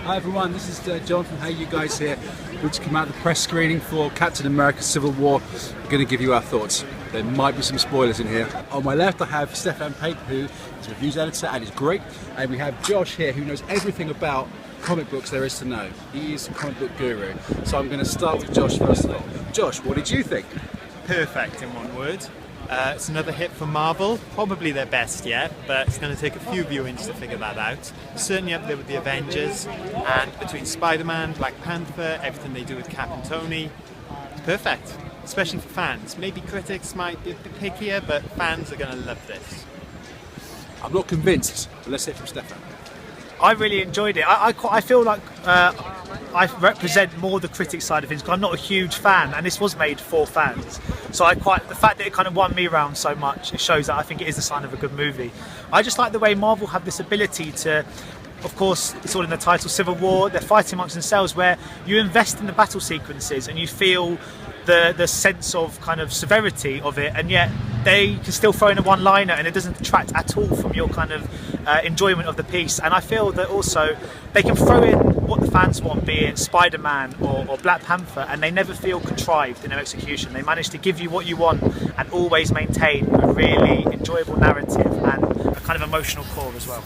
Hi everyone, this is Jon from HeyUGuys here. We just came out of the press screening for Captain America Civil War. We're going to give you our thoughts. There might be some spoilers in here. On my left I have Stefan Pape, who is a reviews editor and is great. And we have Josh here, who knows everything about comic books there is to know. He is a comic book guru. So I'm going to start with Josh first of all. Josh, what did you think? Perfect in one word. It's another hit for Marvel, probably their best yet, but it's going to take a few viewings to figure that out. Certainly up there with the Avengers, and between Spider-Man, Black Panther, everything they do with Cap and Tony, it's perfect, especially for fans. Maybe critics might be a bit pickier, but fans are going to love this. I'm not convinced, but let's hear from Stefan. I really enjoyed it. I feel like I represent more the critic side of things because I'm not a huge fan, and this was made for fans. So the fact that it kind of won me round so much, it shows that I think it is a sign of a good movie. I just like the way Marvel have this ability to, of course, it's all in the title, Civil War. They're fighting amongst themselves, where you invest in the battle sequences and you feel the sense of kind of severity of it, and yet they can still throw in a one-liner and it doesn't detract at all from your kind of enjoyment of the piece. And I feel that also they can throw in what the fans want, be it Spider-Man or Black Panther, and they never feel contrived in their execution. They manage to give you what you want and always maintain a really enjoyable narrative and a kind of emotional core as well.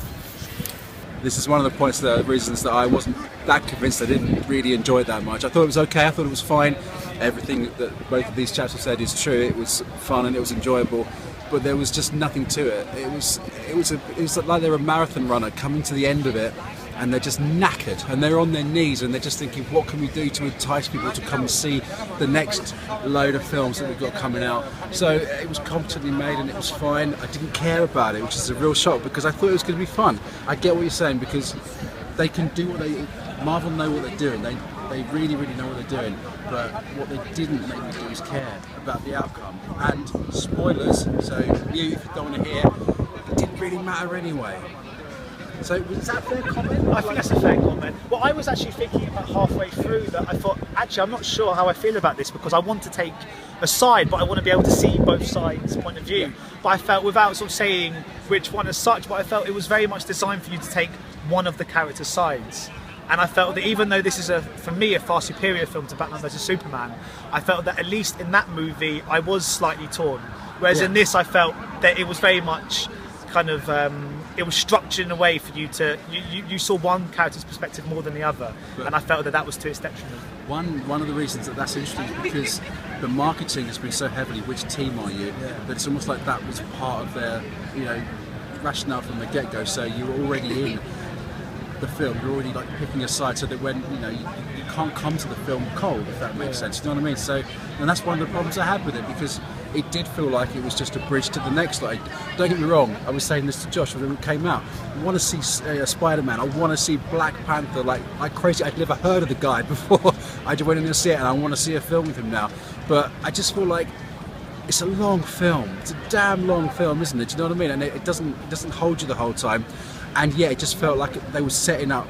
This is one of the reasons that I wasn't that convinced. I didn't really enjoy it that much. I thought it was okay, I thought it was fine. Everything that both of these chaps have said is true. It was fun and it was enjoyable, but there was just nothing to it. It was like they're a marathon runner coming to the end of it, and they're just knackered and they're on their knees and they're just thinking, what can we do to entice people to come and see the next load of films that we've got coming out? So it was competently made and it was fine. I didn't care about it, which is a real shock because I thought it was going to be fun. I get what you're saying, because they can do Marvel know what they're doing. They really, really know what they're doing. But what they didn't make me do is care about the outcome. And spoilers, so you, if you don't want to hear, it didn't really matter anyway. So was that a fair comment? I think that's a fair comment. Well, I was actually thinking about halfway through that I thought, actually, I'm not sure how I feel about this because I want to take a side, but I want to be able to see both sides' point of view. But I felt, without sort of saying which one as such, but I felt it was very much designed for you to take one of the characters' sides. And I felt that even though this is, for me, a far superior film to Batman vs Superman, I felt that at least in that movie, I was slightly torn. Whereas in this, I felt that it was very much kind of, it was structured in a way for you to, you saw one character's perspective more than the other. And I felt that that was to its detriment. One of the reasons that that's interesting is because the marketing has been so heavily, which team are you, that it's almost like that was part of their, rationale from the get-go. So you were already in the film, you're already like picking a side, so that when you can't come to the film cold, if that makes sense. You know what I mean? So, and that's one of the problems I had with it, because it did feel like it was just a bridge to the next. Like, don't get me wrong, I was saying this to Josh when it came out. I want to see Spider-Man. I want to see Black Panther. Like crazy. I'd never heard of the guy before. I just went in to see it, and I want to see a film with him now. But I just feel like it's a long film. It's a damn long film, isn't it? Do you know what I mean? And it doesn't hold you the whole time. And yeah, it just felt like they were setting up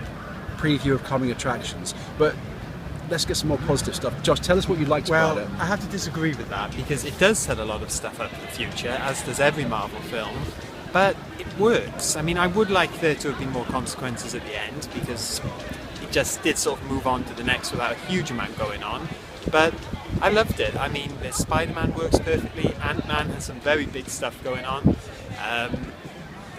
preview of coming attractions. But let's get some more positive stuff. Josh, tell us what you liked about it. I have to disagree with that, because it does set a lot of stuff up for the future, as does every Marvel film. But it works. I mean, I would like there to have been more consequences at the end, because it just did sort of move on to the next without a huge amount going on. But I loved it. I mean, the Spider-Man works perfectly. Ant-Man has some very big stuff going on.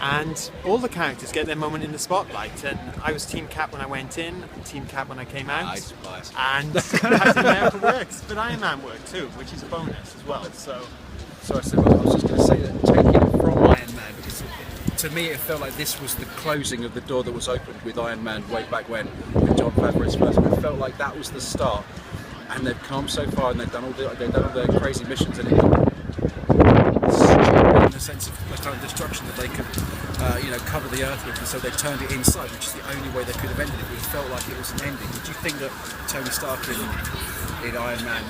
And all the characters get their moment in the spotlight. And I was Team Cap when I went in, Team Cap when I came out. Nice. And Captain America works, but Iron Man worked too, which is a bonus as well. So, sorry, Stefan, I was just going to say that taking it from Iron Man, because to me it felt like this was the closing of the door that was opened with Iron Man way back when, with Jon Favreau's first. It felt like that was the start, and they've come so far and they've done all their crazy missions, and it in the sense of kind of destruction that they could, cover the earth with, and so they turned it inside, which is the only way they could have ended it. It felt like it was an ending. Did you think that Tony Stark in Iron Man,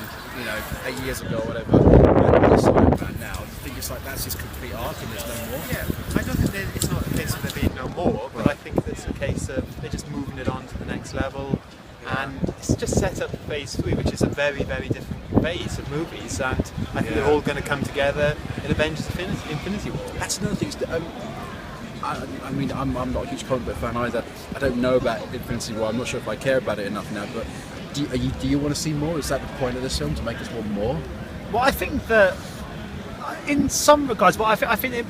8 years ago or whatever, and this Iron Man now, do you think it's like that's his complete arc and there's no more? yeah, I don't think it's not a case of there being no more, but I think it's a case of they're just moving it on to the next level. And it's just set up phase 3, which is a very, very different phase of movies, and I think they're all going to come together in Avengers Infinity War. That's another thing. I mean, I'm not a huge comic book fan either. I don't know about Infinity War. I'm not sure if I care about it enough now. But do you want to see more? Is that the point of this film, to make us want more? Well, I think that in some regards, but I think it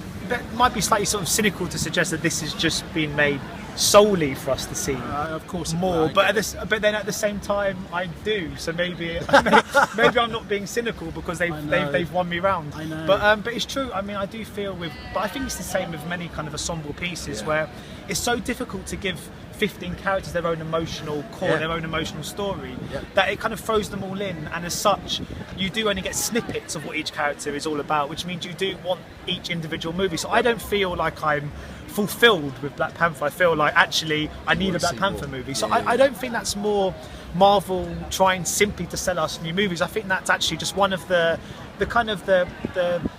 might be slightly sort of cynical to suggest that this has just been made solely for us to see of course more, but then at the same time I do, so maybe I'm not being cynical because they've won me round. I know. But it's true. I mean, I do feel but I think it's the same with many kind of ensemble pieces where it's so difficult to give 15 characters their own emotional core, their own emotional story, that it kind of throws them all in, and as such you do only get snippets of what each character is all about, which means you do want each individual movie. So I don't feel like I'm fulfilled with Black Panther. I feel like actually I need a Black Panther movie. So I don't think that's more Marvel trying simply to sell us new movies. I think that's actually just one of the kind of the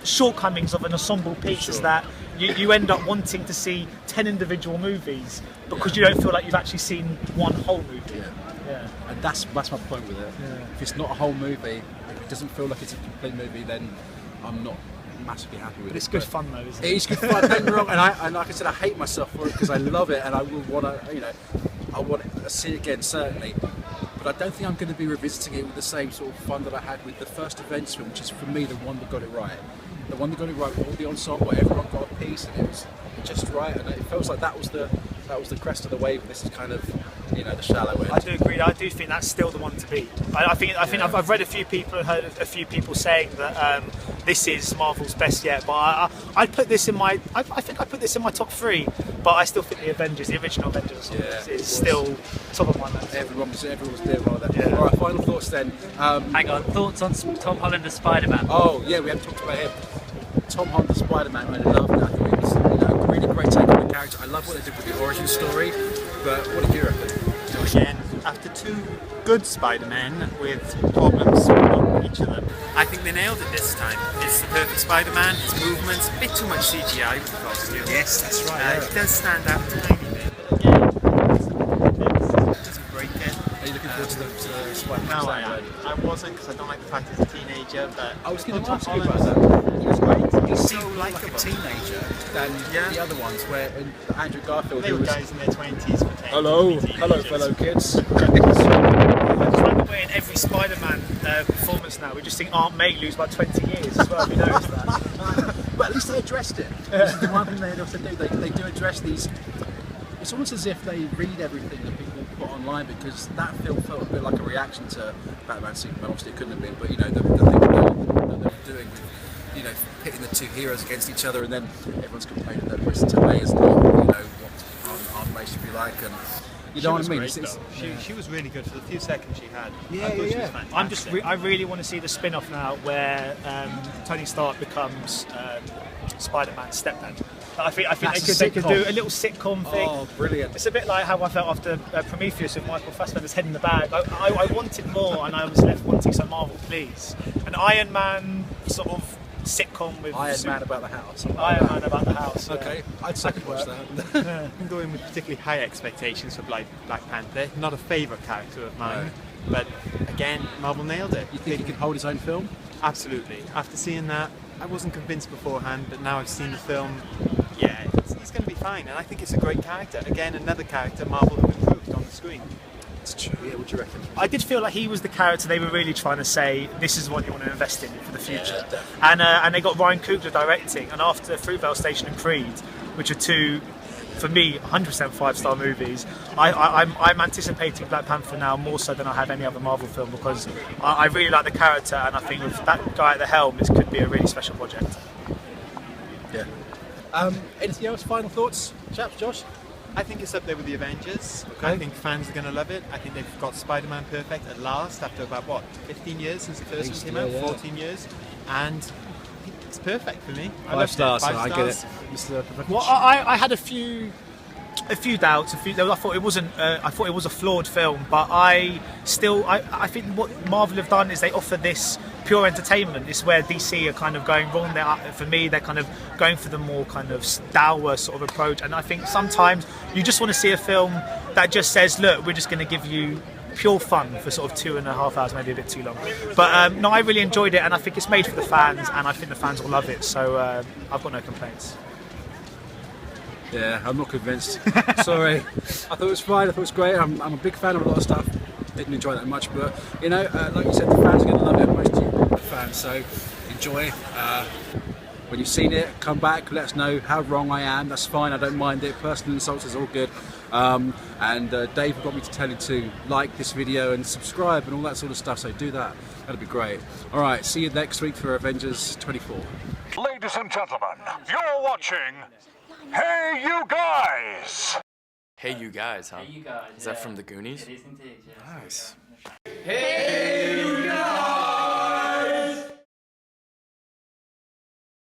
shortcomings of an ensemble piece, is that you end up wanting to see 10 individual movies because you don't feel like you've actually seen one whole movie. And that's my point with it. If it's not a whole movie, if it doesn't feel like it's a complete movie, then I'm not massively happy with it. But it's good fun though, isn't it? It is good fun, don't get me wrong, and like I said, I hate myself for it because I love it, and I will want to, I want to see it again, certainly. But I don't think I'm going to be revisiting it with the same sort of fun that I had with the first Avengers film, which is for me the one that got it right. The one that got it right with all the ensemble, everyone got a piece, and it was just right, and it feels like that was the crest of the wave. This is kind of, the shallow end. I do agree. I do think that's still the one to beat. I think I've read a few people and heard a few people saying that this is Marvel's best yet. But I'd put this in my. I think I put this in my top 3. But I still think the original Avengers, is still top of my list. Everyone was doing well with that. All right, final thoughts then. Hang on, thoughts on Tom Holland as Spider-Man? Oh yeah, we haven't talked about him. Tom Holland as Spider-Man, I loved that. I thought it was a really great take on the character. I love what they did with the origin story. But what did you reckon? Again, after 2 good Spider-Men with problems on each of them, I think they nailed it this time. It's the perfect Spider-Man, his movements, a bit too much CGI with the costume. Yes, that's right. It does stand out a tiny bit, but again, it doesn't break it. Are you looking forward to the Spider-Man? No, I wasn't, because I don't like the fact he's a teenager, but I was going to ask you about that. He was great. He so seemed like a teenager than the other ones, where in Andrew Garfield, they were guys in their 20s. Hello, fellow kids. I just like the way in every Spider-Man performance now, we just think Aunt May lose about 20 years as well. Have you noticed that? But at least they addressed it. This is the one thing they also do. They do address these. It's almost as if they read everything that people put online, because that film felt a bit like a reaction to Batman Superman. Obviously, it couldn't have been, but the thing that they were doing with pitting the 2 heroes against each other, and then everyone's complaining that Marissa May is not what Aunt May should be like, and you know what I mean. She was really good for the few seconds she had. I really want to see the spin-off now where Tony Stark becomes Spider-Man's stepdad. I think they could do a little sitcom thing. Oh, brilliant! It's a bit like how I felt after Prometheus with Michael Fassbender's head in the bag. I wanted more, and I was left wanting some Marvel, please. An Iron Man sort of sitcom with Iron Man about the house. Iron Man about the house. Okay, I'd second watch that. I'm going with particularly high expectations for Black Panther. Not a favourite character of mine, but again, Marvel nailed it. You think he can hold his own film? Absolutely. After seeing that, I wasn't convinced beforehand, but now I've seen the film, he's going to be fine, and I think it's a great character. Again, another character Marvel have improved on the screen. It's true. Yeah, what do you reckon? I did feel like he was the character they were really trying to say, this is what you want to invest in for the future. Yeah, and they got Ryan Coogler directing, and after Fruitvale Station and Creed, which are 2, for me, 100% 5-star movies, I'm anticipating Black Panther now more so than I have any other Marvel film, because I really like the character, and I think with that guy at the helm, this could be a really special project. Yeah. Anything else? Final thoughts, chaps? Josh? I think it's up there with the Avengers. Okay. I think fans are going to love it. I think they've got Spider-Man perfect at last, after about 15 years since the first one came out, 14 years, and it's perfect for me. 5 stars. I get it. Well, I had a few doubts. I thought it wasn't. I thought it was a flawed film, but I think what Marvel have done is they offer this pure entertainment. It's where DC are kind of going wrong. For me, they're kind of going for the more kind of dour sort of approach. And I think sometimes you just want to see a film that just says, "Look, we're just going to give you pure fun for sort of 2.5 hours, maybe a bit too long." But no, I really enjoyed it, and I think it's made for the fans, and I think the fans will love it. So I've got no complaints. Yeah, I'm not convinced. Sorry. I thought it was fine. I thought it was great. I'm a big fan of a lot of stuff. Didn't enjoy that much, but you know, like you said, the fans are going to love it. Most of you fans, so enjoy. When you've seen it, come back. Let us know how wrong I am. That's fine. I don't mind it. Personal insults is all good. And Dave got me to tell you to like this video and subscribe and all that sort of stuff. So do that. That'd be great. All right. See you next week for Avengers 24. Ladies and gentlemen, you're watching Hey You Guys! Hey You Guys, huh? Hey, you guys. Is that from the Goonies? It is indeed, yeah. Nice. Hey,